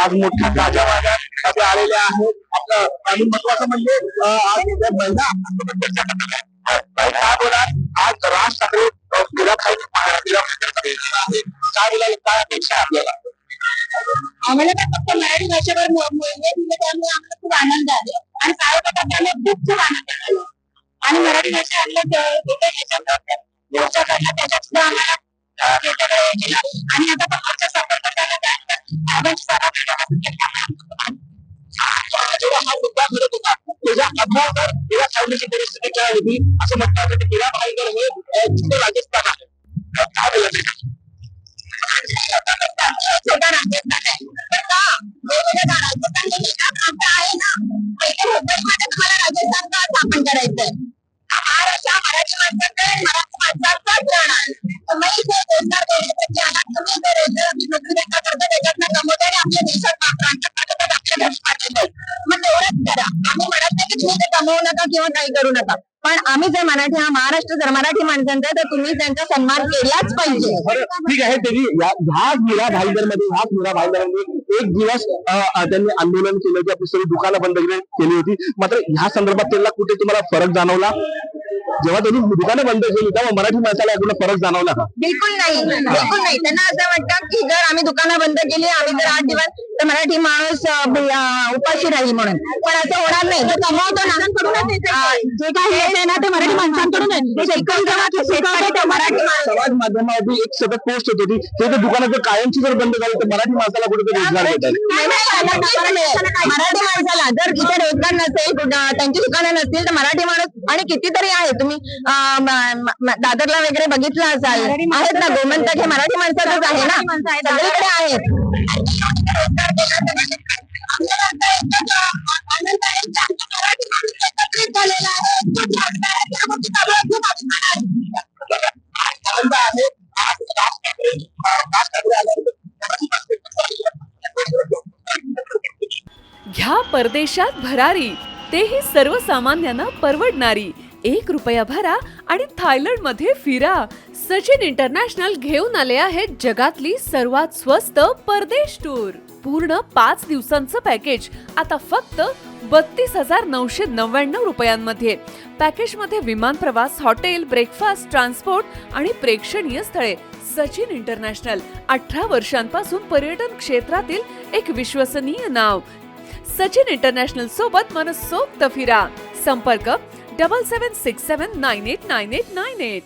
आज मोठ्या गाजावाजा असे आलेले आहेत. आपलं आणि महत्वाचं म्हणजे आज महिला काय बोला, आज राज ठाकरे काय बोलायला काय अपेक्षा आहे आपल्याला? आम्हाला तर फक्त मराठी भाषेवर मूल्य दिले त्यामुळे आम्हाला खूप आनंद आहे आणि कार्यकर्ता त्यामुळे खूप आनंद झाला आणि मराठी भाषा चर्चा करला त्याच्यात सुद्धा आम्हाला आणि आता पण आमच्या सपोर्ट करताना जेव्हा हा मुद्दा घडत होता त्याच्या अगोदर गेल्या सावलीची परिस्थिती काय होती असं म्हणतात की मीरा भाईंदर हे जिल्हा राजस्थान आहे. काय बोलायचं? छोटा राजस्थान आहे आहे ना पहिले मुंबईमध्ये तुम्हाला राजस्थानचा स्थापन करायचंय. महाराष्ट्र मराठी माणसांकडे मराठी माणसांचाच राहणार मग इथे रोजगार देण्यासाठी अनाथ कमी करायचं नोकरी देता करता त्याच्यातनं कमवतो आणि आपल्या देशात आपल्या घरी पाठवतो. मग तेवढंच करा. आम्ही म्हणत नाही की तुम्ही ते कमवू नका किंवा काही करू नका पण आम्ही जर मराठी हा महाराष्ट्र जर मराठी माणसांचा आहे तर तुम्ही त्यांचा सन्मान केलाच पाहिजे. ठीक आहे. त्यांनी ह्याच मीरा भाईंदर मध्ये एक दिवस त्यांनी आंदोलन केलं की आपली सगळी दुकानं बंद केली होती. मात्र ह्या संदर्भात त्यांना कुठे तुम्हाला फरक जाणवला? जेव्हा त्यांनी दुकानं बंद केली तेव्हा मराठी माणसाला कुठला फरक जाणवला का? बिलकुल नाही, बिलकुल नाही. त्यांना असं वाटतं की जर आम्ही दुकानं बंद केली आम्ही जर 8 दिवस तर मराठी माणूस उपाशी राहील म्हणून. पण असं होणार नाही. जो कमवतो ना जे काय आहे ना ते मराठी माणसांकडून समाज माध्यमावरती एक सतत पोस्ट होत होती ते दुकानाचं कायमची जर बंद झाली तर मराठी माणसाला कुठेतरी रोजगार भेटेल. मराठी माणसाला जर इथे रोजगार नसेल त्यांची दुकानं नसतील तर मराठी माणूस आणि कितीतरी आहे तुम्ही दादरला वगैरे बघितलं असाल आहेत ना गोमंतक हे मराठी माणसाचंच आहे ना सगळीकडे आहेत. घ्या परदेशात भरारी तेही सर्वसामान्यांना परवडणारी. 1 रुपया भरा आणि थायलंड मध्ये फिरा. सचिन इंटरनॅशनल घेऊन आले आहेत जगातली सर्वात स्वस्त परदेश टूर. पूर्ण 5 दिवसांचं पॅकेज आता फक्त 32,999 रुपयांमध्ये. पॅकेजमध्ये विमान प्रवास, हॉटेल, ब्रेकफास्ट, ट्रान्सपोर्ट आणि प्रेक्षणीय स्थळे. सचिन इंटरनॅशनल 18 वर्षांपासून पर्यटन क्षेत्रातील एक विश्वसनीय नाव. सचिन इंटरनॅशनल सोबत मनसोक्त फिरा. संपर्क 7767989898.